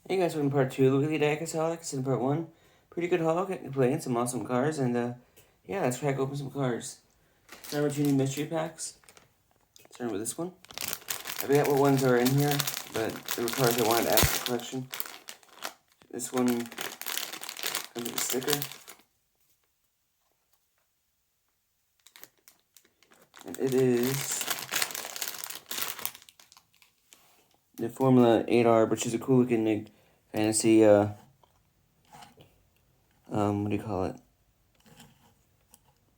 Hey guys, welcome to part 2. Look at the dicast in part 1. Pretty good haul, playing some awesome cars, and yeah, let's crack open some cars. Starting with 2 new mystery packs. Starting with this one. I forget what ones are in here, but there were cars I wanted to add to the collection. This one comes with a sticker. And it is the Formula 8R, which is a cool looking fantasy, what do you call it?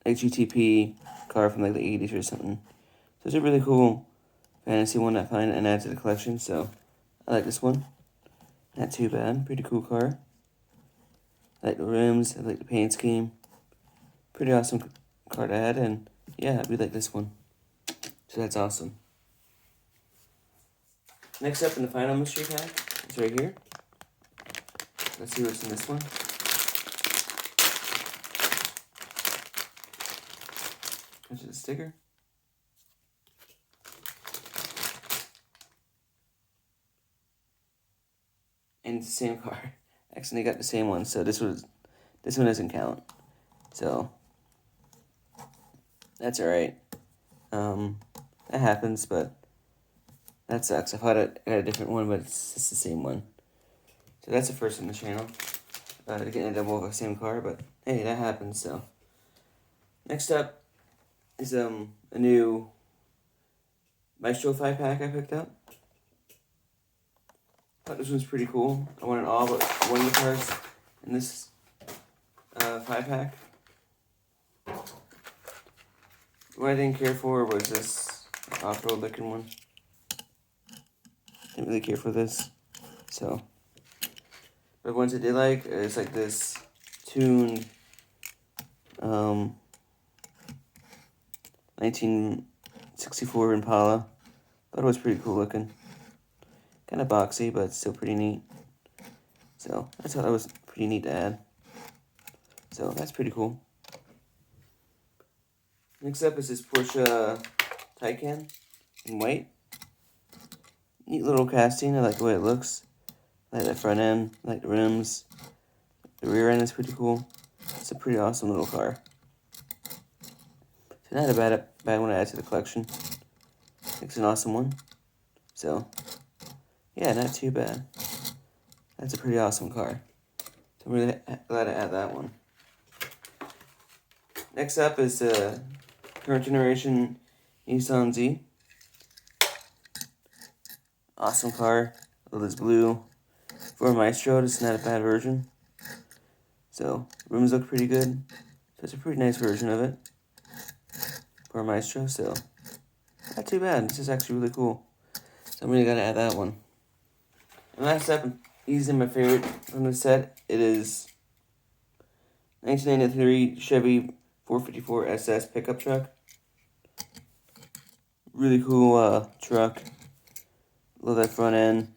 HGTP car from like the 80s or something. So it's a really cool fantasy one I find and add to the collection, so I like this one. Not too bad. Pretty cool car. I like the rims. I like the paint scheme. Pretty awesome car to add, and yeah, we like this one. So that's awesome. Next up in the final mystery pack is right here. Let's see what's in this one. Comes with a sticker. And it's the same car. Actually, got the same one, so this one doesn't count. So that's alright. That happens, but that sucks. I thought I got a different one, but it's the same one. So that's the first on the channel. Getting a double of the same car, but hey, that happens. So next up is a new Maestro 5-pack I picked up. Thought this one's pretty cool. I wanted all but one of the cars in this 5-pack. What I didn't care for was this off-road looking one. Didn't really care for this. So, but ones I did like is like this tuned 1964 Impala. Thought it was pretty cool looking. Kind of boxy, but still pretty neat. So I thought that was pretty neat to add. So that's pretty cool. Next up is this Porsche Taycan in white. Neat little casting. I like the way it looks. I like the front end. I like the rims. The rear end is pretty cool. It's a pretty awesome little car. So not a bad one to add to the collection. It's an awesome one. So yeah, not too bad. That's a pretty awesome car. So I'm really glad to add that one. Next up is current generation Nissan Z. Awesome car. I love this blue. For a Maestro, it's not a bad version. So rims look pretty good. So it's a pretty nice version of it for a Maestro. So not too bad. This is actually really cool. So I'm really gonna add that one. And last up, easily my favorite from the set. It is 1993 Chevy 454 SS pickup truck. Really cool truck. Love that front end.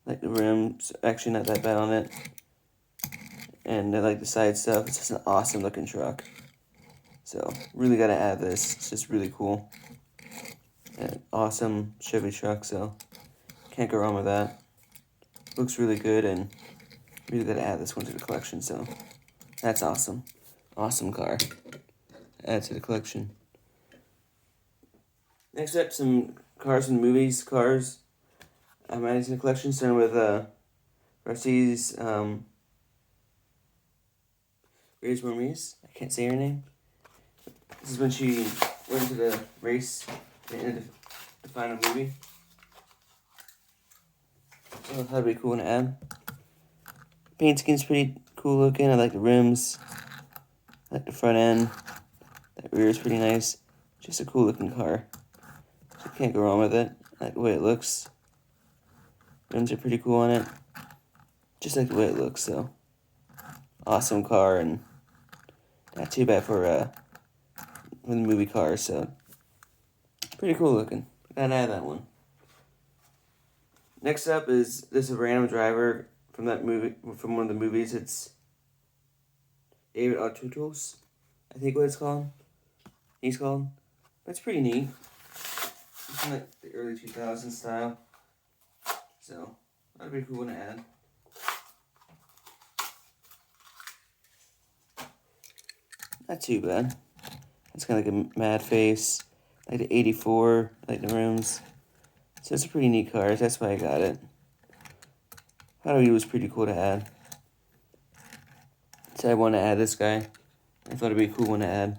Like the rims, actually not that bad on it. And I like the side stuff. It's just an awesome looking truck. So really gotta add this. It's just really cool. An awesome Chevy truck, so can't go wrong with that. Looks really good, and really gotta add this one to the collection. So that's awesome. Awesome car. Add to the collection. Next up, some cars from movies. Cars I'm adding to the collection, starting with Rusty's Grace Maurice. I can't say her name. This is when she went to the race in the final movie. So I thought it'd be cool to add. Paint skin's pretty cool looking. I like the rims. I like the front end. That rear is pretty nice. Just a cool looking car. So can't go wrong with it. I like the way it looks. Rims are pretty cool on it. Just like the way it looks, so. Awesome car, and not too bad for the movie cars, so. Pretty cool looking. Gotta add that one. Next up is this a random driver from that movie, from one of the movies. It's David Artutos, I think what it's called. He's called. That's pretty neat. It's from like the early 2000s style. So that'd be cool to add. Not too bad. It's kind of like a mad face, like the 84, like the rims. So it's a pretty neat card. That's why I got it. I thought it was pretty cool to add. So I want to add this guy. I thought it'd be a cool one to add.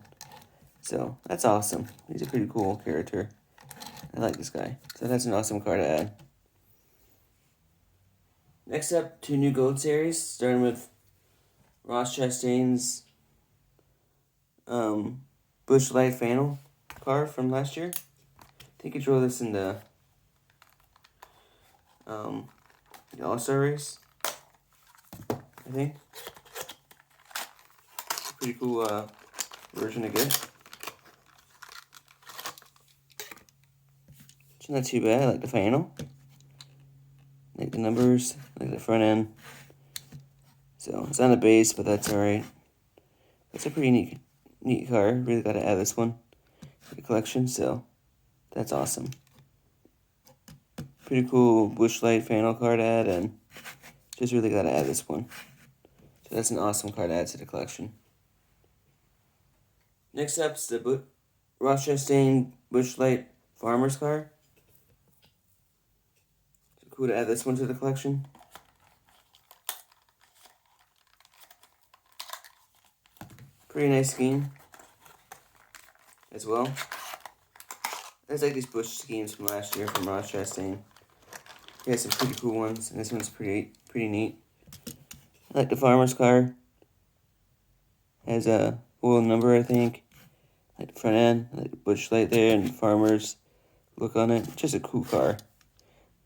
So that's awesome. He's a pretty cool character. I like this guy. So that's an awesome card to add. Next up, 2 new gold series, starting with Ross Chastain's Busch Light Fanel card from last year. I think he drove this in the All-Star race, I think. Pretty cool version to get. It's not too bad. I like the Fanel. I like the numbers. I like the front end. So it's on the base, but that's alright. It's a pretty neat card. Really gotta add this one to the collection, so that's awesome. Pretty cool Busch Light Fanel card to add, and just really gotta add this one. So that's an awesome card to add to the collection. Next up is the Ross Chastain Busch Light Farmer's card. So cool to add this one to the collection. Pretty nice scheme as well. There's like these Busch schemes from last year from Ross Chastain. He has some pretty cool ones, and this one's pretty neat. I like the farmer's car. Has a wheel number, I think. I like the front end, I like the Busch Light there, and the farmer's look on it. Just a cool car.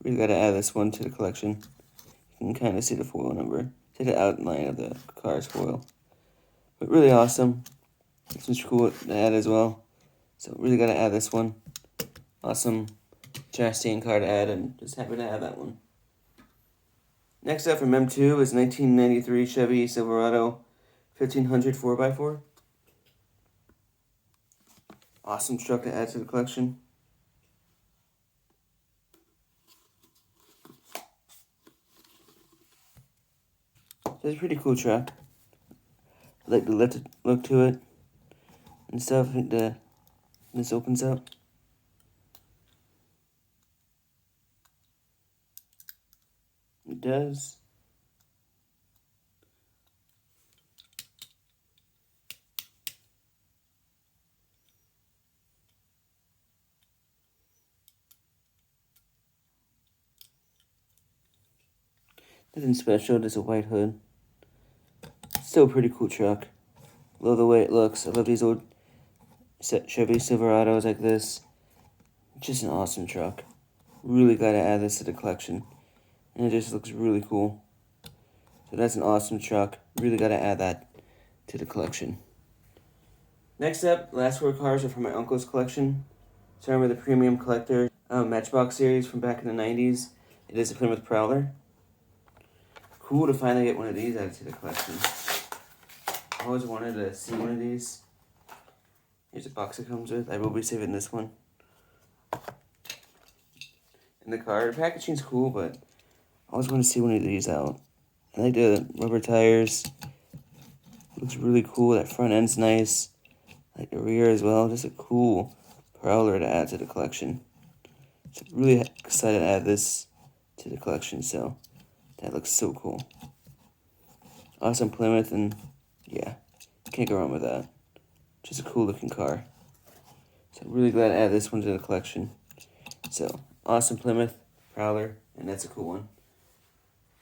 Really gotta add this one to the collection. You can kind of see the foil number. See the outline of the car's foil. But really awesome. This one's cool to add as well. So really gotta add this one. Awesome Chastain card to add, and just happy to have that one. Next up from M2 is 1993 Chevy Silverado 1500 4x4. Awesome truck to add to the collection. So it's a pretty cool truck. I like the look to it and stuff. I think this opens up. It does. Nothing special, just a white hood. Still a pretty cool truck. Love the way it looks. I love these old Chevy Silverados like this. Just an awesome truck. Really gotta add this to the collection. And it just looks really cool. So that's an awesome truck. Really gotta add that to the collection. Next up, last 4 cars are from my uncle's collection. Starting with the Premium Collector Matchbox series from back in the 90s. It is a Plymouth Prowler. Cool to finally get one of these added to the collection. I always wanted to see one of these. Here's the box it comes with. I will be saving this one. And the card packaging's cool, but I always want to see one of these out. I like the rubber tires. Looks really cool. That front end's nice. I like the rear as well. Just a cool Prowler to add to the collection. So really excited to add this to the collection. So that looks so cool. Awesome Plymouth, and yeah, can't go wrong with that. Just a cool looking car. So really glad to add this one to the collection. So awesome Plymouth Prowler, and that's a cool one.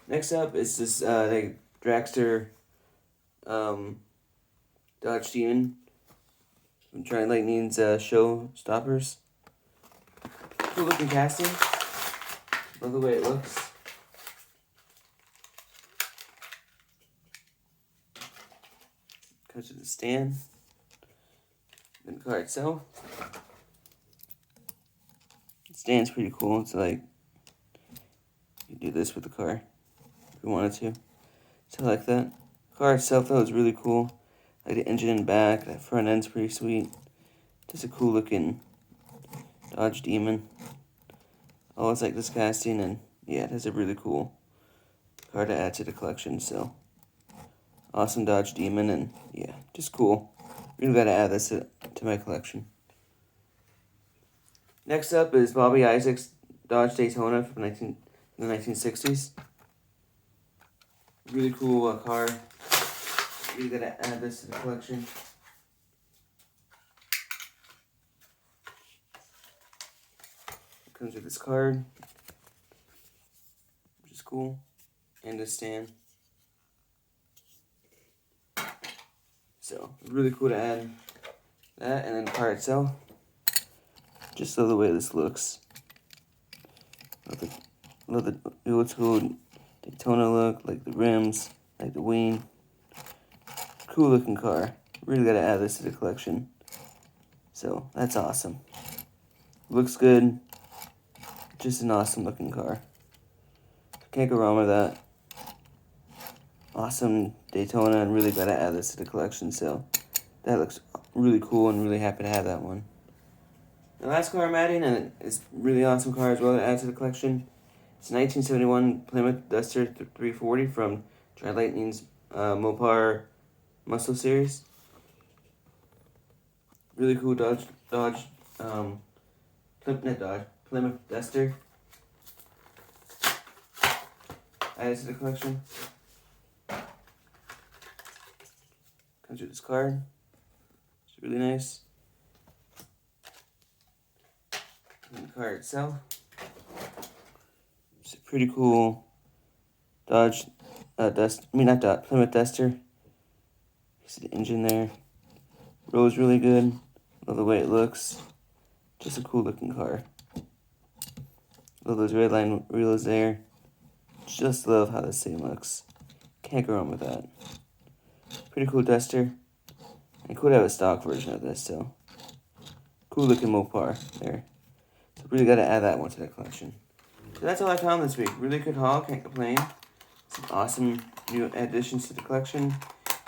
Next up is this the Dragster Dodge Demon from Giant Lightning's show stoppers. Cool looking casting. Love the way it looks. Comes to the stand. Then the car itself. The stand's pretty cool. It's like you do this with the car if you wanted to. So I like that. The car itself though is really cool. I like the engine in the back. That front end's pretty sweet. Just a cool looking Dodge Demon. I always like this casting, and yeah, that's a really cool car to add to the collection. So awesome Dodge Demon, and yeah, just cool. Really gotta add this to my collection. Next up is Bobby Isaac's Dodge Daytona from the 1960s. Really cool car. Really gotta add this to the collection. Comes with this card, which is cool, and this stand. So really cool to add that, and then the car itself. Just love the way this looks. Love the old school Daytona look, like the rims, like the wing. Cool looking car. Really gotta add this to the collection. So that's awesome. Looks good. Just an awesome looking car. Can't go wrong with that. Awesome Daytona, and really gotta add this to the collection. So that looks really cool, and really happy to have that one. The last car I'm adding, and it's a really awesome car as well to add to the collection. It's a 1971 Plymouth Duster 340 from Tri Lightning's Mopar Muscle Series. Really cool Plymouth Duster. Added to the collection. Comes with this card. It's really nice. And the car itself. It's a pretty cool Plymouth Duster. You see the engine there. Rolls really good. Love the way it looks. Just a cool looking car. Love those red line wheels there. Just love how this thing looks. Can't go wrong with that. Pretty cool Duster. And cool to have a stock version of this, so. Cool looking Mopar there. So really gotta add that one to the collection. So that's all I found this week. Really good haul, can't complain. Some awesome new additions to the collection.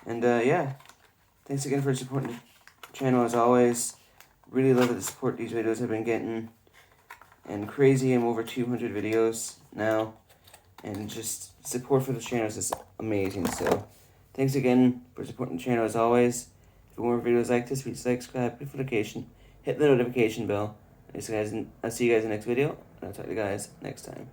And yeah, thanks again for supporting the channel as always. Really love the support these videos have been getting. And crazy, I'm over 200 videos now. And just support for the channel is just amazing. So thanks again for supporting the channel as always. If you want more videos like this, please like, subscribe, hit the notification bell. I'll see you guys in the next video, and I'll talk to you guys next time.